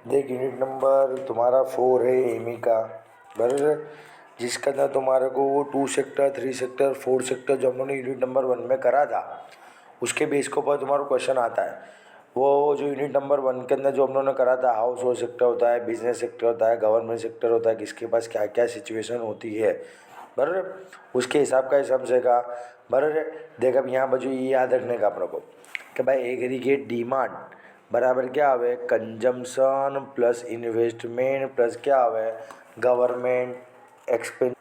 देख unit number तुम्हारा 4 है एमी का, बराबर है। जिसके अंदर तुम्हारे को वो 2 सेक्टर 3 सेक्टर 4 सेक्टर जो हम लोगों ने यूनिट नंबर 1 में करा था, उसके बेस के ऊपर तुम्हारा क्वेश्चन आता है। वो जो यूनिट नंबर 1 के अंदर जो हम लोगों ने करा था, हाउस होल्ड सेक्टर होता है, बिजनेस सेक्टर होता है, गवर्नमेंट सेक्टर होता है, किसके पास क्या क्या सिचुएशन होती है, बराबर है। उसके हिसाब का ये समझेगा, बराबर है। देख अब यहाँ बजू ये याद रखने का अपने को कि भाई एग्रीगेट डिमांड बराबर क्या हवे, कंजम्पशन प्लस इन्वेस्टमेंट प्लस क्या हवे, गवर्नमेंट एक्सपेंस।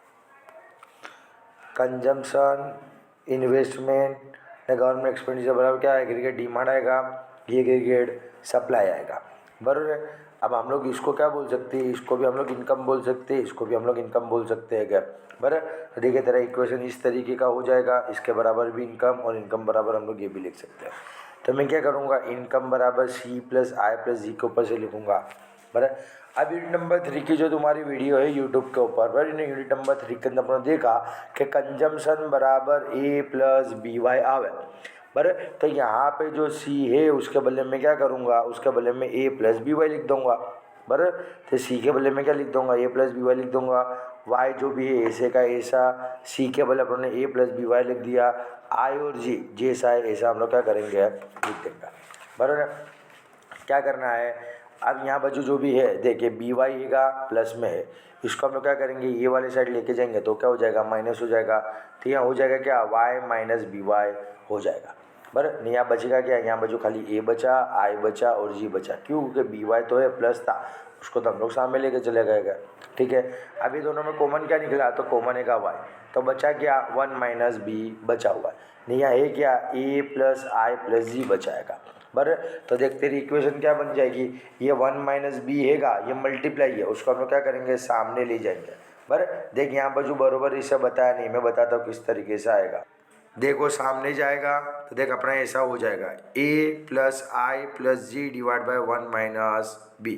कंजम्पशन, इन्वेस्टमेंट ने गवर्नमेंट एक्सपेंडिचर बराबर क्या है, एग्रीगेट डिमांड आएगा, ये एग्रीगेट सप्लाई आएगा, बराबर है। अब हम लोग इसको क्या बोल सकते हैं, इसको भी हम लोग इनकम बोल सकते हैं, इसको भी हम लोग इनकम बोल सकते हैं क्या, बराबर। तो देखिए तेरा इक्वेशन इस तरीके का हो जाएगा, इसके बराबर भी इनकम और इनकम बराबर हम लोग ये भी लिख सकते हैं। तो मैं क्या करूँगा, इनकम बराबर सी प्लस आई प्लस जी के ऊपर से लिखूँगा, बराबर। अब यूनिट नंबर 3 की जो तुम्हारी वीडियो है यूट्यूब के ऊपर, पर यूनिट नंबर 3 के अंदर अपने देखा कि कंजम्पशन बराबर ए प्लस बी वाई आवे, बराबर। तो यहाँ पे जो सी है उसके बदले में क्या करूँगा, उसके बदले में ए प्लस बी वाई लिख दूँगा, बराबर। तो सी के बदले में क्या लिख दूँगा, ए प्लस बी वाई लिख दूँगा। वाई जो भी है ऐसे का ऐसा, सी के बदले अपने ए प्लस बी वाई लिख दिया। आई और जी जैसा है ऐसा हम लोग क्या करेंगे, लिख देंगे, बराबर। क्या करना है, अब यहाँ बच्चों जो भी है देखिए बी वाई है प्लस में है, इसको हम लोग क्या करेंगे, ये वाले साइड लेके जाएंगे तो क्या हो जाएगा, माइनस हो जाएगा। तो यहाँ हो जाएगा क्या, वाई माइनस बी वाई हो जाएगा, बराबर। नहीं यहाँ बचेगा क्या, यहाँ बचो खाली ए बचा, आई बचा और जी बचा, क्यों, क्योंकि बी वाई तो है प्लस था, उसको तो हम लोग सामने लेके चले गए, ठीक है। अभी दोनों में कॉमन क्या निकला, तो कॉमन है का वाई, तो बचा क्या 1 माइनस बी बचा हुआ है। नहीं यहाँ है क्या, ए प्लस आई प्लस जी बचाएगा, बराबर। तो देख तेरी इक्वेशन क्या बन जाएगी, ये 1 माइनस बी हैगा, ये मल्टीप्लाई है, उसको हम लोग क्या करेंगे, सामने ले जाएंगे, बराबर। देख यहाँ पर जो बरोबर इसे बताया नहीं, मैं बताता हूँ किस तरीके से आएगा। देखो सामने जाएगा तो देख अपना ऐसा हो जाएगा, A plus I plus G divide by 1 minus B,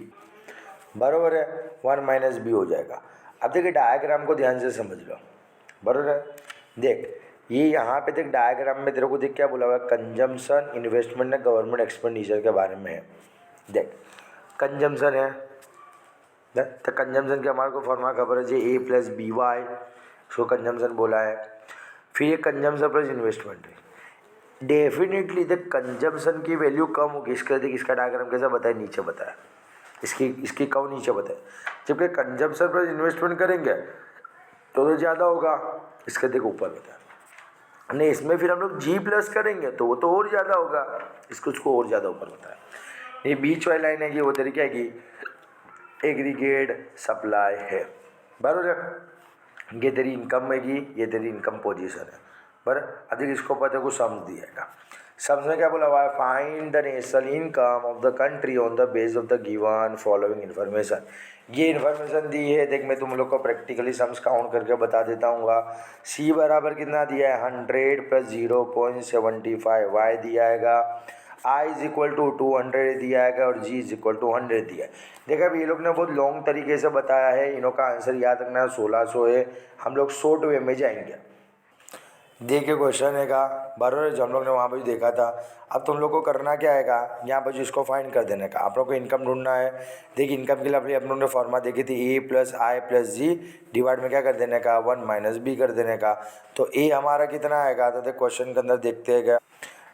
बराबर है, 1 माइनस बी हो जाएगा। अब देखिए डायग्राम को ध्यान से समझ लो, बराबर है। देख ये यहाँ पे देख डायग्राम में तेरे को देख क्या बोला हुआ है, कंजम्पशन इन्वेस्टमेंट ने गवर्नमेंट एक्सपेंडिचर के बारे में है। देख कंजम्पशन है, तो कंजम्पशन के हमारे को फॉर्मूला खबर है जी, ए प्लस बी वाई, इसको कंजम्पशन बोला है। फिर ये कंजम्पशन प्लस इन्वेस्टमेंट है, डेफिनेटली देख कंजम्पशन की वैल्यू कम होगी, इसके देख इसका डायग्राम कैसा बताया, नीचे बताया, इसकी कम नीचे बताए। जबकि कंजम्पशन प्लस इन्वेस्टमेंट करेंगे तो ज़्यादा होगा, इसके देख ऊपर बताया। नहीं इसमें फिर हम लोग जी प्लस करेंगे तो वो तो और ज़्यादा होगा, उसको और ज़्यादा ऊपर बताया। ये बीच वाली लाइन है कि वो तरीका है कि एग्रीगेट सप्लाई है, बराबर है। ये तेरी इनकम है कि ये तेरी इनकम पोजीशन है, बराबर। अधिक इसको पता को समझ दिएगा। सम्स में क्या बोला हुआ है, find the national income of the country on the base of the given following information. ये इन्फॉर्मेशन दी है, देख मैं तुम लोग को प्रैक्टिकली सम्स काउंट करके बता देता हूँ। सी बराबर कितना दिया है, 100 प्लस 0.75, वाई दिया हैगा, आई इज इक्वल टू 200 दिया है और जी इज इक्वल टू 100 दिया है। देखा अब ये लोग ने बहुत लॉन्ग तरीके से बताया है, इनों का आंसर याद रखना 1600 है। हम लोग शॉर्ट वे में जाएंगे। देखिए क्वेश्चन है का, बराबर जो हम लोग ने वहाँ पर देखा था। अब तुम लोग को करना क्या है का, यहाँ पर जो इसको फाइंड कर देने का, आप लोग को इनकम ढूंढना है। देखिए इनकम के लिए अपने हम लोग ने फॉर्मूला देखी थी, ए plus I plus G divide में क्या कर देने का, 1 माइनस बी कर देने का। तो ए हमारा कितना आएगा, तो देख क्वेश्चन के अंदर देखते हैं क्या।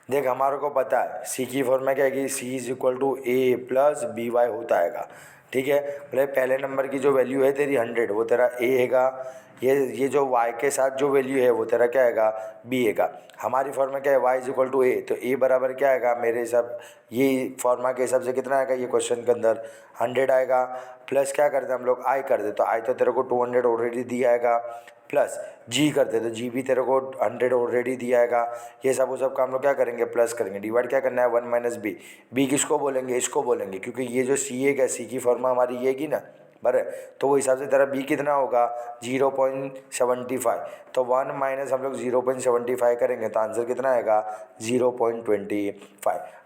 देख हमारे को पता है सी की फॉर्मूला क्या है कि C is equal to A plus B Y होता है, ठीक है। मतलब पहले नंबर की जो वैल्यू है तेरी 100, वो तेरा ए हैगा। ये जो y के साथ जो वैल्यू है वो तेरा क्या हैगा, b हैगा। हमारी फॉर्मा क्या है, y इज इक्वल टू ए, तो a बराबर क्या आएगा मेरे हिसाब, ये फॉर्मा के हिसाब से कितना आएगा, ये क्वेश्चन के अंदर 100 आएगा। प्लस क्या करते हम लोग, i कर दे, तो i तो तेरे को 200 ऑलरेडी दिया आएगा, प्लस g करते तो g भी तेरे को 100 ऑलरेडी दिया आएगा। ये सब वो सब का हम लोग क्या करेंगे, प्लस करेंगे, डिवाइड क्या करना है 1 माइनस बी। बी किसको बोलेंगे, इसको बोलेंगे, क्योंकि ये जो सी है क्या, सी की फॉर्मा हमारी ये की ना, बराबर। तो वो हिसाब से तेरा बी कितना होगा 0.75, तो 1 माइनस हम लोग 0.75 करेंगे तो आंसर कितना आएगा 0.25।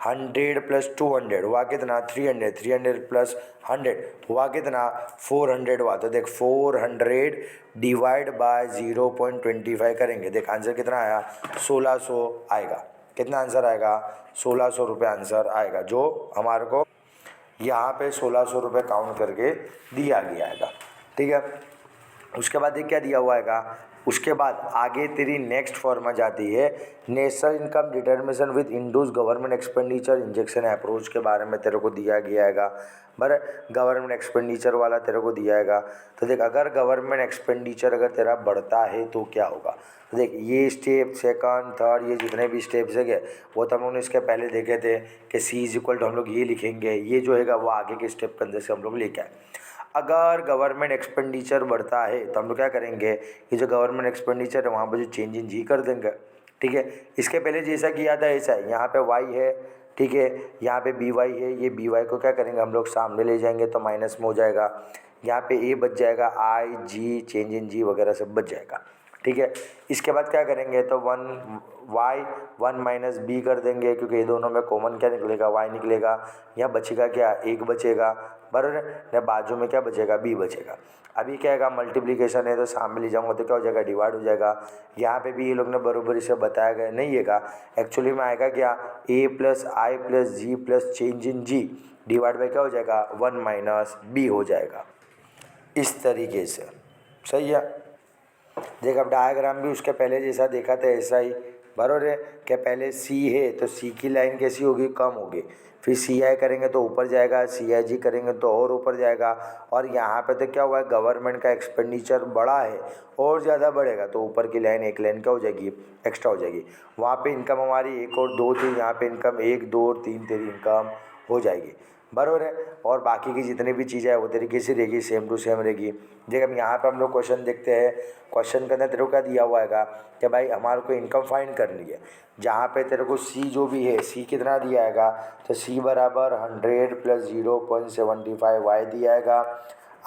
100 प्लस 200 हुआ कितना 300, 300 प्लस 100 हुआ कितना 400 हुआ। तो देख 400 डिवाइड बाय 0.25 करेंगे, देख आंसर कितना आया 1600 आएगा। कितना आंसर आएगा 1600 रुपये आंसर आएगा, जो हमारे को यहाँ पे 1600 रुपये काउंट करके दिया गया हैगा, ठीक है। उसके बाद ये क्या दिया हुआ हैगा, उसके बाद आगे तेरी नेक्स्ट फॉर्म जाती है national income determination with induce government expenditure injection approach के बारे में तेरे को दिया गया हैगा। बराबर, गवर्नमेंट एक्सपेंडिचर वाला तेरे को दिया हैगा। तो देख, अगर गवर्नमेंट एक्सपेंडिचर अगर तेरा बढ़ता है तो क्या होगा। तो देख, ये स्टेप सेकंड थर्ड ये जितने भी स्टेप्स है वो तो हम लोगों ने इसके पहले देखे थे कि सी इज इक्वल टू हम लोग ये लिखेंगे, ये जो है वो आगे के स्टेप के अंदर से हम लोग लेके आए। अगर गवर्नमेंट एक्सपेंडिचर बढ़ता है तो हम लोग क्या करेंगे, ये जो गवर्नमेंट एक्सपेंडिचर है वहाँ पर जो चेंज इन जी कर देंगे, ठीक है। इसके पहले जैसा किया था ऐसा है, यहाँ पे वाई है, ठीक है, यहाँ पे बी वाई है, ये बी वाई को क्या करेंगे हम लोग सामने ले जाएंगे तो माइनस में हो जाएगा। यहाँ पे ए बच जाएगा, आई जी चेंज इन जी वगैरह सब बच जाएगा, ठीक है। इसके बाद क्या करेंगे तो one y one minus b कर देंगे, क्योंकि ये दोनों में कॉमन क्या निकलेगा, वाई निकलेगा। यहाँ बचेगा क्या, एक बचेगा, बराबर है। बाजू में क्या बचेगा, बी बचेगा। अभी क्या है, मल्टीप्लिकेशन है तो सामने ले जाऊँगा तो क्या हो जाएगा, डिवाइड हो जाएगा। यहाँ पे भी ये लोग ने बराबरी से बताया गया नहीं है, एक्चुअली में आएगा क्या, A plus I plus G plus change in G divide by क्या हो जाएगा, वन माइनस बी हो जाएगा, इस तरीके से। सही है। देख, अब डायग्राम भी उसके पहले जैसा देखा था ऐसा ही, बराबर है। क्या पहले सी है तो सी की लाइन कैसी होगी, कम होगी। फिर सी आई करेंगे तो ऊपर जाएगा, सी आई जी करेंगे तो और ऊपर जाएगा। और यहाँ पे तो क्या हुआ है, गवर्नमेंट का एक्सपेंडिचर बढ़ा है और ज़्यादा बढ़ेगा तो ऊपर की लाइन एक लाइन क्या हो जाएगी, एक्स्ट्रा हो जाएगी। वहाँ पे इनकम हमारी एक और दो थी, यहाँ पे इनकम एक दो और तीन तेरी इनकम हो जाएगी, बराबर है। और बाकी की जितनी भी चीज़ें हैं वो तरीके से रहेगी, सेम टू सेम रहेगी। देख, अब यहाँ पे हम लोग क्वेश्चन देखते हैं। क्वेश्चन के अंदर तेरे को क्या दिया हुआ है कि भाई हमारे को इनकम फाइंड करनी है। जहाँ पे तेरे को सी जो भी है, सी कितना दिया है तो सी बराबर 100 प्लस 0.75 वाई दिया है।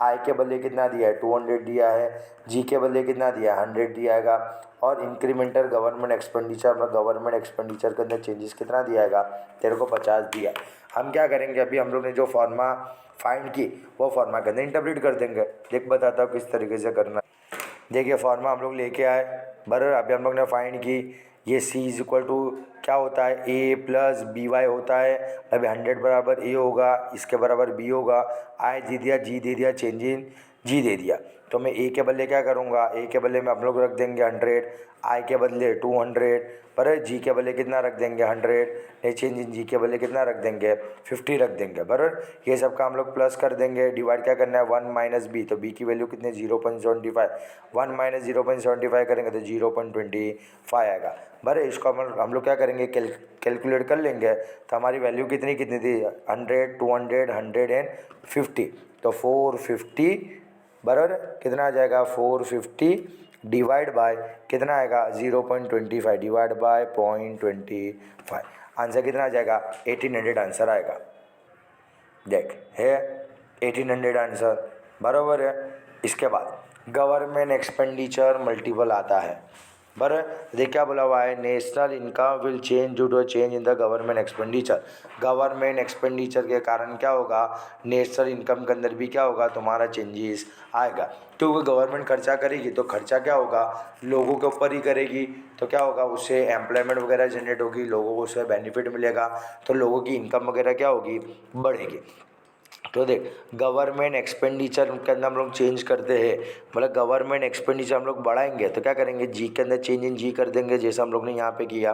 आई के बदले कितना दिया है, 200 दिया है। जी के बदले कितना दिया है, 100 दिया है। और इंक्रीमेंटल गवर्नमेंट एक्सपेंडिचर में गवर्नमेंट एक्सपेंडिचर के अंदर चेंजेस कितना दिया है, तेरे को 50 दिया। हम क्या करेंगे, अभी हम लोग ने जो फॉर्मा फाइंड की वो फॉर्मा के अंदर इंटरप्रेट कर देंगे। देख, बताता हूँ किस तरीके से करना। देखिए, फॉर्मा हम लोग लेके आए, बराबर। अभी हम लोग ने फाइंड की, ये सी इज इक्वल टू क्या होता है, ए प्लस बी वाई होता है। अभी 100 बराबर ए होगा, इसके बराबर बी होगा। आई जी दिया, जी दे दिया, चेंज इन जी दे दिया। तो मैं ए के बदले क्या करूँगा, ए के बदले में हम लोग रख देंगे 100, आई के बदले 200, पर जी के बदले कितना रख देंगे 100, नहीं चेंज इन जी के बदले कितना रख देंगे 50 रख देंगे, बराबर। ये सब का हम लोग प्लस कर देंगे, डिवाइड क्या करना है 1 माइनस बी, तो बी की वैल्यू कितने 0.75, 1 माइनस 0.75 करेंगे तो 0.25 आएगा, बराबर। इसको हम लोग क्या करेंगे, कैलकुलेट कर लेंगे। तो हमारी वैल्यू कितनी कितनी थी, 100 200 100 एंड 50, तो 450, बराबर। कितना आ जाएगा 450 डिवाइड बाय कितना आएगा 0.25 डिवाइड बाय 0.25, आंसर कितना आ जाएगा 1800 आंसर आएगा। देख, है 1800 आंसर, बराबर है। इसके बाद गवर्नमेंट एक्सपेंडिचर मल्टीपल आता है, बराबर। देख क्या बोला हुआ है, national income will change due to change in the government expenditure. Government expenditure के कारण क्या होगा, नेशनल इनकम के अंदर भी क्या होगा, तुम्हारा चेंजेस आएगा। क्योंकि गवर्नमेंट खर्चा करेगी तो खर्चा क्या होगा, लोगों के ऊपर ही करेगी, तो क्या होगा, उससे एम्प्लॉयमेंट वगैरह जनरेट होगी, लोगों को उससे बेनिफिट मिलेगा, तो लोगों की इनकम वगैरह क्या होगी, बढ़ेगी। तो देख, गवर्नमेंट एक्सपेंडिचर के अंदर हम लोग चेंज करते हैं, मतलब गवर्नमेंट एक्सपेंडिचर हम लोग बढ़ाएंगे तो क्या करेंगे, जी के अंदर चेंज इन जी कर देंगे, जैसा हम लोग ने यहाँ पे किया।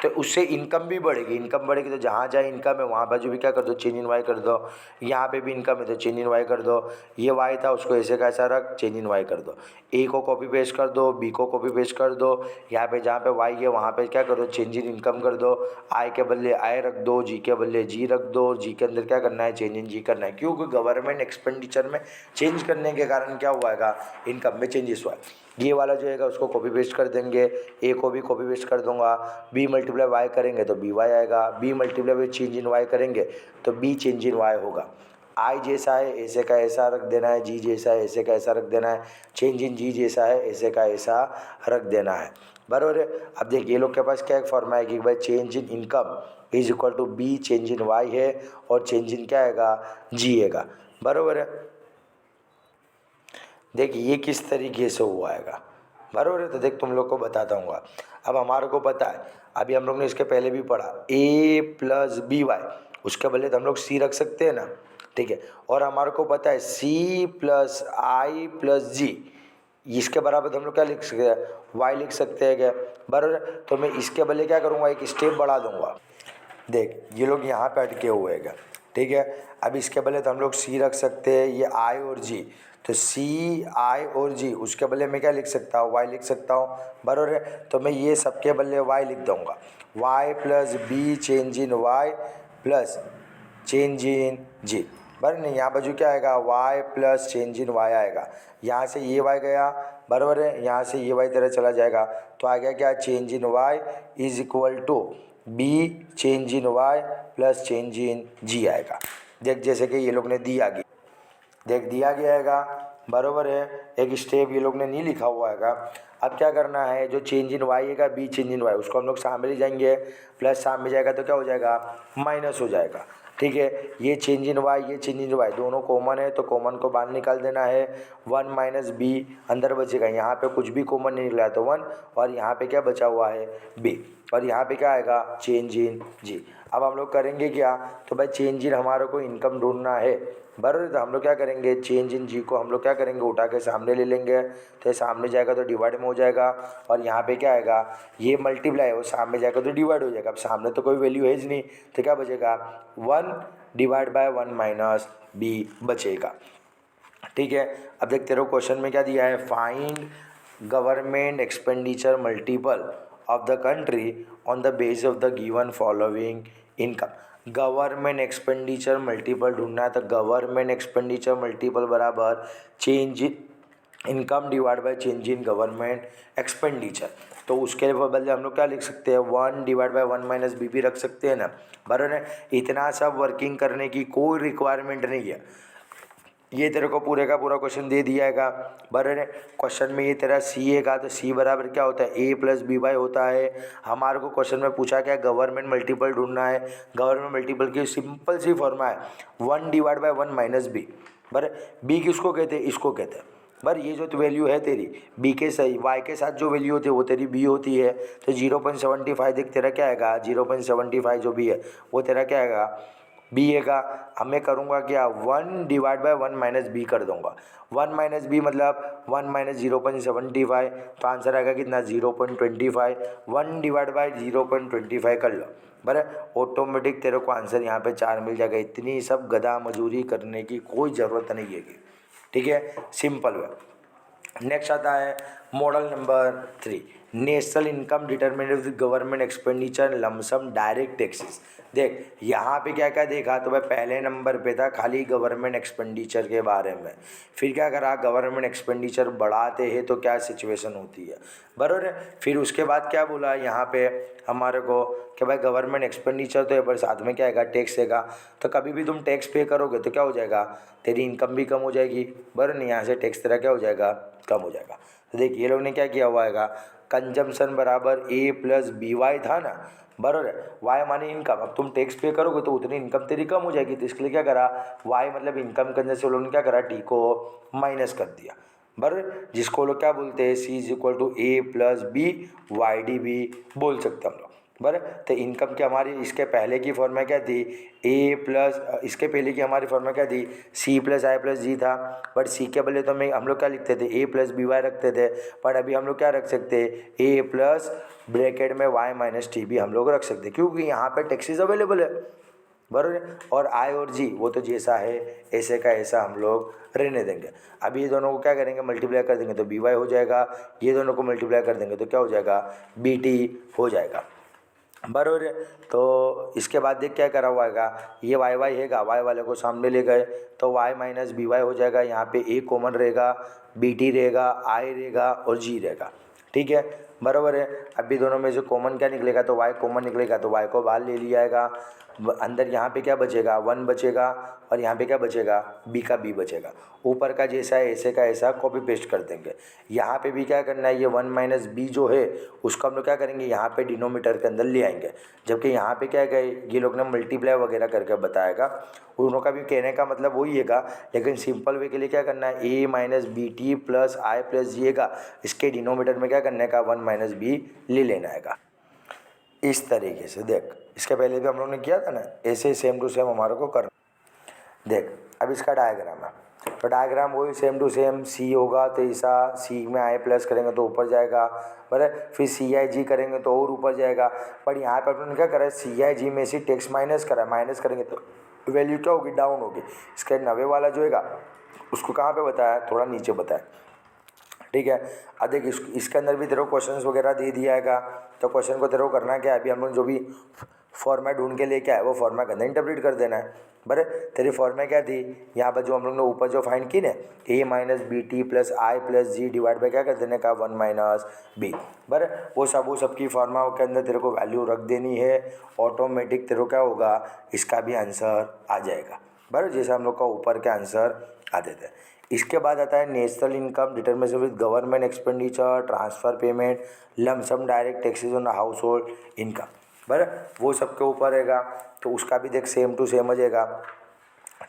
तो उससे इनकम भी बढ़ेगी, इनकम बढ़ेगी तो जहाँ जहाँ इनकम है वहाँ बाजू भी क्या कर दो, चेंज इन वाई कर दो। यहाँ पे भी इनकम है तो चेंज इन वाई कर दो। ये वाई था उसको ऐसे का ऐसा रख, चेंज इन वाई कर दो। ए को कॉपी पेस्ट कर दो, बी को कॉपी पेस्ट कर दो, यहाँ पे जहाँ पे वाई है वहाँ पे क्या कर दो, चेंज इन इनकम कर दो। आई के बदले आई रख दो, जी के बदले जी रख दो, जी के अंदर क्या करना है, चेंज इन जी करना है। क्योंकि गवर्नमेंट एक्सपेंडिचर में चेंज करने के कारण क्या हुआ है, इनकम में चेंजेस हुआ है। ये वाला जो है उसको कॉपी पेस्ट कर देंगे, ए को भी कॉपी पेस्ट कर दूंगा। बी मल्टीप्लाई वाई करेंगे तो बी वाई आएगा, b multiply by change in y करेंगे तो बी चेंज इन वाई होगा। आई जैसा है ऐसे का ऐसा रख देना है, जी जैसा है ऐसे का ऐसा रख देना है, चेंज इन जी जैसा है ऐसे का ऐसा रख देना है, बराबर है। अब देखिए, ये लोग के पास क्या एक फॉर्मा है कि भाई change in income is equal to B change in y है, और चेंज इन क्या आएगा, जी आएगा, बराबर है। देख, ये किस तरीके से हुआ आएगा, बराबर है। तो देख, तुम लोग को बताता हूँ। अब हमारे को पता है, अभी हम लोग ने इसके पहले भी पढ़ा, ए प्लस बी वाई, उसके बदले तो हम लोग सी रख सकते हैं ना, ठीक है। और हमारे को पता है सी प्लस आई प्लस जी, इसके बराबर तो हम लोग क्या लिख सकते हैं, वाई लिख सकते हैं क्या, बराबर। तो मैं इसके बदले क्या करूँगा, एक स्टेप बढ़ा दूंगा। देख ये लोग यहाँ पे अटके हुए हैं, ठीक है। अब इसके बदले तो हम लोग सी रख सकते हैं, ये आई और जी, तो सी आई और जी, उसके बदले मैं क्या लिख सकता हूँ, वाई लिख सकता हूँ, बराबर है। तो मैं ये सबके बदले वाई लिख दूँगा, Y plus B change in Y plus change in G, बराबर नहीं। यहाँ बाजू क्या आएगा, Y plus change in Y आएगा, यहाँ से ये वाई गया, बराबर है, यहाँ से ये वाई तरह चला जाएगा, तो आ गया क्या, change in Y is equal to B change in Y plus change in G आएगा। देख जैसे कि ये लोग ने दिया गया, देख दिया गया हैगा, बराबर है। एक स्टेप ये लोग ने नहीं लिखा हुआ हैगा। अब क्या करना है, जो चेंज इन वाई है बी चेंज इन वाई, उसको हम लोग सामने ले जाएंगे, प्लस सामने जाएगा तो क्या हो जाएगा, माइनस हो जाएगा, ठीक है। ये चेंज इन वाई, ये चेंज इन वाई दोनों कॉमन है, तो कॉमन को बाहर निकाल देना है, 1 माइनस बी अंदर बचेगा, यहाँ पे कुछ भी कॉमन नहीं निकला तो 1, और यहाँ पे क्या बचा हुआ है, बी, और यहाँ पे क्या आएगा, चेंज इन जी। अब हम लोग करेंगे क्या, तो भाई चेंज इन हमारे को इनकम ढूंढना है, बराबर। तो हम लोग क्या करेंगे, चेंज इन जी को हम लोग क्या करेंगे, उठा के सामने ले लेंगे, तो ये सामने जाएगा तो डिवाइड में हो जाएगा, और यहाँ पे क्या आएगा, ये मल्टीप्लाई है, वो सामने जाएगा तो डिवाइड हो जाएगा। अब सामने तो कोई वैल्यू है ही नहीं, तो क्या बचेगा, 1 डिवाइड बाय 1 माइनस बी बचेगा, ठीक है। अब देख तेरे को क्वेश्चन में क्या दिया है, find government expenditure multiple of the country on the base of the given following income. Government expenditure multiple ढूंढना है, तो गवर्नमेंट एक्सपेंडिचर मल्टीपल बराबर change income divide by change in government expenditure. तो उसके बदले हम लोग क्या लिख सकते हैं, 1 डिवाइड बाय 1 माइनस बी भी रख सकते हैं ना, बराबर है। इतना सब वर्किंग करने की कोई रिक्वायरमेंट नहीं है, ये तेरे को पूरे का पूरा क्वेश्चन दे दिया है, बराबर है। क्वेश्चन में ये तेरा सी है का, तो सी बराबर क्या होता है, ए प्लस बी वाई होता है। हमारे को क्वेश्चन में पूछा क्या, गवर्नमेंट मल्टीपल ढूंढना है। गवर्नमेंट मल्टीपल की सिंपल सी फॉर्मा है 1 डिवाइड बाय 1 माइनस बी, बराबर। बी किसको कहते हैं, इसको कहते हैं, पर ये जो वैल्यू है तेरी बी के सही वाई के साथ जो वैल्यू होती है वो तेरी बी होती है, तो 0.75 देख तेरा क्या आएगा, 0.75 जो भी है वो तेरा क्या आएगा, बी है का। अब मैं करूँगा क्या, 1 डिवाइड बाय 1 माइनस बी कर दूंगा, 1 माइनस बी मतलब 1 माइनस 0.75, तो आंसर आएगा कितना, 0.25, 1 डिवाइड बाय 0.25 कर लो, बराबर। ऑटोमेटिक तेरे को आंसर यहाँ पे 4 मिल जाएगा। इतनी सब गधा मजूरी करने की कोई ज़रूरत नहीं है, ठीक है, सिंपल वे। नेक्स्ट आता है model number 3, national income determined with government expenditure lump sum direct taxes. देख यहाँ पे क्या क्या देखा, तो भाई पहले नंबर पे था खाली गवर्नमेंट एक्सपेंडिचर के बारे में, फिर क्या करा, गवर्नमेंट एक्सपेंडिचर बढ़ाते हैं तो क्या सिचुएशन होती है, बराबर है। फिर उसके बाद क्या बोला यहाँ पे हमारे को कि भाई गवर्नमेंट एक्सपेंडिचर तो है पर साथ में क्या आएगा, टैक्स आएगा, तो कभी भी तुम टैक्स पे करोगे तो क्या हो जाएगा, तेरी इनकम भी कम हो जाएगी, बराबर नहीं, यहाँ से टैक्स तेरा क्या हो जाएगा, कम हो जाएगा। तो देख ये लोग ने क्या किया हुआ है, कंजम्पशन बराबर ए प्लस बी वाई था ना, बराबर है। वाई मानी इनकम, अब तुम टैक्स पे करोगे तो उतनी इनकम तेरी कम हो जाएगी, तो इसके लिए क्या करा, वाई मतलब इनकम करने से वो लोग ने क्या करा, टी को माइनस कर दिया, बराबर, जिसको लोग क्या बोलते हैं, C is equal to A plus B Y D भी बोल सकते हम लोग, बराबर। तो इनकम की हमारी इसके पहले की फॉर्मा क्या थी, ए प्लस, इसके पहले की हमारी फॉर्मा क्या थी, सी प्लस आई प्लस जी था, बट सी के बदले तो हम लोग क्या लिखते थे, ए प्लस बी वाई रखते थे, बट अभी हम लोग क्या रख सकते हैं, ए प्लस ब्रैकेट में वाई माइनस टी भी हम लोग रख सकते हैं, क्योंकि यहाँ पे टैक्सेस अवेलेबल है, बराबर। और आई और जी वो तो जैसा है ऐसे का ऐसा हम लोग रहने देंगे। अब ये दोनों को क्या करेंगे, मल्टीप्लाई कर देंगे तो बी वाई हो जाएगा, ये दोनों को मल्टीप्लाई कर देंगे तो क्या हो जाएगा, बी टी हो जाएगा, बराबर है। तो इसके बाद देख क्या करा हुआ है, ये वाई वाई हैगा, वाई वाले को सामने ले गए तो वाई माइनस बी वाई हो जाएगा, यहाँ पे ए कॉमन रहेगा, बी टी रहेगा, आई रहेगा और जी रहेगा, ठीक है, बराबर है। अभी दोनों में से कॉमन क्या निकलेगा, तो वाई कॉमन निकलेगा तो वाई को बाहर ले लिया जाएगा, अंदर यहाँ पे क्या बचेगा, 1 बचेगा, और यहाँ पे क्या बचेगा, बी का बी बचेगा, ऊपर का जैसा है ऐसे का ऐसा कॉपी पेस्ट कर देंगे। यहाँ पे भी क्या करना है, ये 1 माइनस बी जो है उसको हम लोग क्या करेंगे, यहाँ पे डिनोमीटर के अंदर ले आएंगे, जबकि यहाँ पे क्या है, ये लोग ने मल्टीप्लाई वगैरह करके बताएगा, उनका भी कहने का मतलब वही है, लेकिन सिंपल वे के लिए क्या करना है, ए minus B T plus I plus जी है, इसके डिनोमीटर में क्या करने का, 1 माइनस बी ले लेना है, इस तरीके से। देख इसके पहले भी हम लोग ने किया था ना, ऐसे सेम टू सेम हमारे को करना। देख अब इसका डायग्राम है, तो डायग्राम वही सेम टू सेम, सी होगा तो ऐसा, सी में आई प्लस करेंगे तो ऊपर जाएगा, बराबर, फिर सी आई जी करेंगे तो और ऊपर जाएगा। पर यहाँ पर अपन क्या करा है, सी आई जी में से टेक्स माइनस करा, माइनस करेंगे तो वैल्यू क्या होगी, डाउन होगी। इसका 90 वाला जो है उसको कहाँ पे बताया, थोड़ा नीचे बताया, ठीक है। अब देख इसके अंदर भी तेरे को क्वेश्चंस वगैरह दे दिया है, तो क्वेश्चन को तेरे को करना क्या है, अभी हम लोग जो भी फॉर्मेट ढूंढ के लेके आए वो फॉर्मेट के अंदर इंटरप्रेट कर देना है। बरे तेरी फॉर्मेट क्या थी, यहाँ पर जो हम लोग ने ऊपर जो फाइंड की ना, A minus B T plus I plus G divide by क्या कर देने का, 1 माइनस बी। बरे वो सब की फॉर्मा के अंदर तेरे को वैल्यू रख देनी है, ऑटोमेटिक तेरे को क्या होगा, इसका भी आंसर आ जाएगा। बराबर, जैसे हम लोग का ऊपर के आंसर आ देते हैं। इसके बाद आता है national income determination with government expenditure, transfer payment, lump sum direct taxes on house hold income. बराबर, वो सबके ऊपर रहेगा, तो उसका भी देख सेम टू सेम हो जाएगा।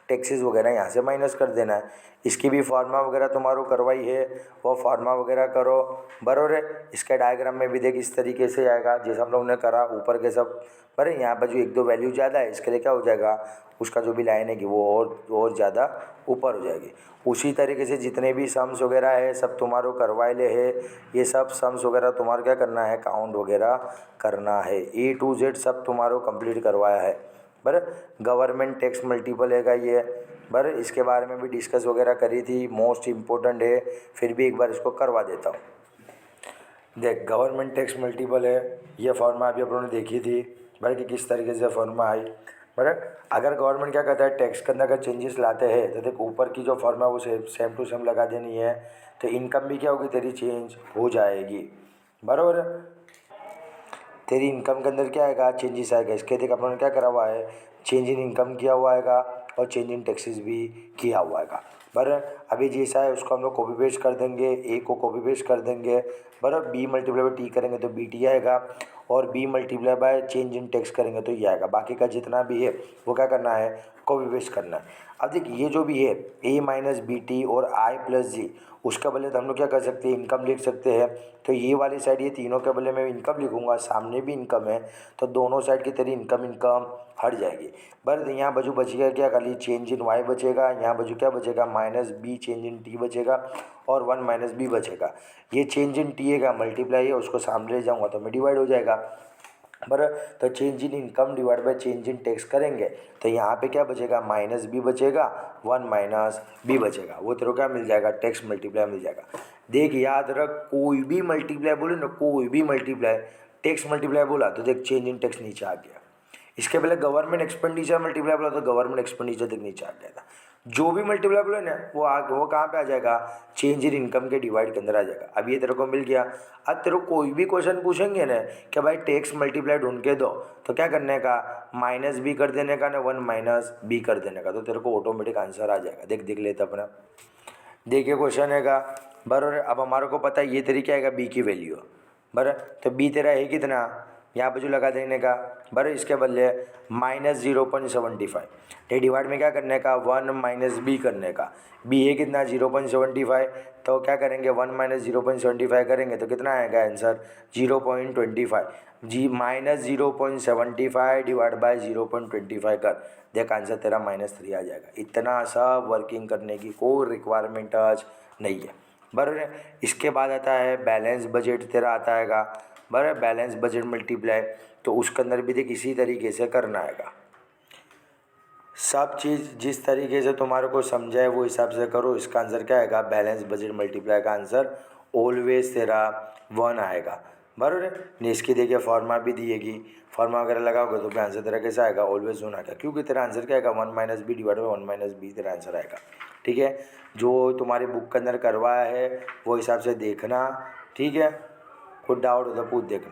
टैक्सेस वगैरह यहाँ से माइनस कर देना है। इसकी भी फार्मा वगैरह तुम्हारो करवाई है, वो फार्मा वगैरह करो, बरोबर है। इसके डायग्राम में भी देख इस तरीके से आएगा जैसे हम लोग ने करा ऊपर के सब, पर यहाँ पर जो एक दो वैल्यू ज़्यादा है इसके लिए क्या हो जाएगा, उसका जो भी लाइन है कि वो और ज़्यादा ऊपर हो जाएगी। उसी तरीके से जितने भी सम्स वगैरह है सब तुम्हारो करवाए ले है, ये सब सम्स वगैरह तुम्हारा क्या करना है, काउंट वगैरह करना है, ए टू जेड सब तुम्हारो कंप्लीट करवाया है। बराबर, गवर्नमेंट टैक्स मल्टीपल है ये, बराबर, इसके बारे में भी डिस्कस वगैरह करी थी, मोस्ट इम्पोर्टेंट है, फिर भी एक बार इसको करवा देता हूँ। देख गवर्नमेंट टैक्स मल्टीपल है, ये फॉर्मा अभी अपन ने देखी थी, बराबर, कि किस तरीके से फॉर्मा आई। बराबर, अगर गवर्नमेंट क्या कहता है टैक्स के अंदर अगर चेंजेस लाते हैं तो देख ऊपर की जो फॉर्मा है वो सेम टू सेम लगा देनी है, तो इनकम भी क्या होगी तेरी चेंज हो जाएगी। बराबर, तेरी इनकम के अंदर क्या आएगा, चेंजेस आएगा। इसके देख अपन ने क्या करा हुआ है, चेंज इन इनकम किया हुआ आएगा और चेंज इन टैक्सेस भी किया हुआ आएगा। बराबर, अभी जैसा है उसको हम लोग कॉपी पेस्ट कर देंगे, ए को कॉपी पेस्ट कर देंगे, बराबर, बी मल्टीप्लाई बाई टी करेंगे तो बी टी आएगा, और b multiply by change in tax करेंगे तो ये आएगा। बाकी का जितना भी है वो क्या करना है, कॉपी पेस्ट करना है। अब देखिए ये जो भी है ए माइनस बी टी और आई प्लस जी, उसका बदले तो हम लोग क्या कर सकते हैं, इनकम लिख सकते हैं। तो ये वाली साइड ये तीनों के बदले में इनकम लिखूंगा, सामने भी इनकम है, तो दोनों साइड की तेरी इनकम हट जाएगी। बस यहाँ बचू बचेगा क्या, खाली चेंज इन वाई बचेगा, यहाँ बचू क्या बचेगा, माइनस बी चेंज इन टी बचेगा, और 1 माइनस बी बचेगा। ये चेंज इन टी है का मल्टीप्लाई है, उसको सामने ले जाऊँगा तो मैं डिवाइड हो जाएगा। बराबर, तो change in income divide by change in tax करेंगे तो यहाँ पे क्या बचेगा, माइनस बी बचेगा, 1 माइनस बी बचेगा, वो तेरे को क्या मिल जाएगा, टैक्स मल्टीप्लाई मिल जाएगा। देख याद रख, कोई भी मल्टीप्लाई बोले ना, कोई भी मल्टीप्लाई, टैक्स मल्टीप्लाई बोला तो देख चेंज इन टैक्स नीचे आ गया। इसके पहले गवर्नमेंट एक्सपेंडिचर मल्टीप्लाई बोला तो गवर्नमेंट एक्सपेंडिचर तक नीचे आ गया था। जो भी मल्टीप्लाई बोले ना वो कहाँ पे आ जाएगा, चेंज इन इनकम के डिवाइड के अंदर आ जाएगा। अब ये तेरे को मिल गया। अब तेरे को कोई भी क्वेश्चन पूछेंगे ना कि भाई टैक्स मल्टीप्लाई ढूंढ के दो, तो क्या करने का, माइनस बी कर देने का ना, 1 माइनस बी कर देने का, तो तेरे को ऑटोमेटिक आंसर आ जाएगा। देख लेते अपना, देखिए क्वेश्चन है का, बराबर। अब हमारे को पता है ये तेरी क्या आएगा, बी की वैल्यू, बराबर, तो बी तेरा है कितना, यहाँ पे जो लगा देने का, बराबर, इसके बदले माइनस 0.75, ये डिवाइड में क्या करने का, 1 माइनस बी करने का। बी है कितना, 0.75, तो क्या करेंगे 1 माइनस 0.75 करेंगे तो कितना आएगा आंसर, 0.25, जी माइनस 0.75 डिवाइड बाय 0.25 कर, देख आंसर तेरा -3 आ जाएगा। इतना सब वर्किंग करने की कोई रिक्वायरमेंट आज नहीं है, बराबर। इसके बाद आता है बैलेंस बजट तेरा आता है, बराबर, बैलेंस बजट मल्टीप्लाई, तो उसके अंदर भी देख इसी तरीके से करना आएगा। सब चीज़ जिस तरीके से तुम्हारे को समझाए वो हिसाब से करो। इसका आंसर क्या आएगा, बैलेंस बजट मल्टीप्लाई का आंसर ऑलवेज तेरा 1 आएगा, बराबर। ने इसकी देखिए फॉर्मा भी दिएगी, फॉर्मा वगैरह लगाओगे तो आंसर तेरा कैसा आएगा, ऑलवेज 1 आएगा, क्योंकि तेरा आंसर क्या आएगा, 1 minus b divide by 1 minus b तेरा आंसर आएगा। ठीक है, जो तुम्हारी बुक के अंदर करवाया है वो हिसाब से देखना, ठीक है। कुछ डाउट हो तो पूछ देखना।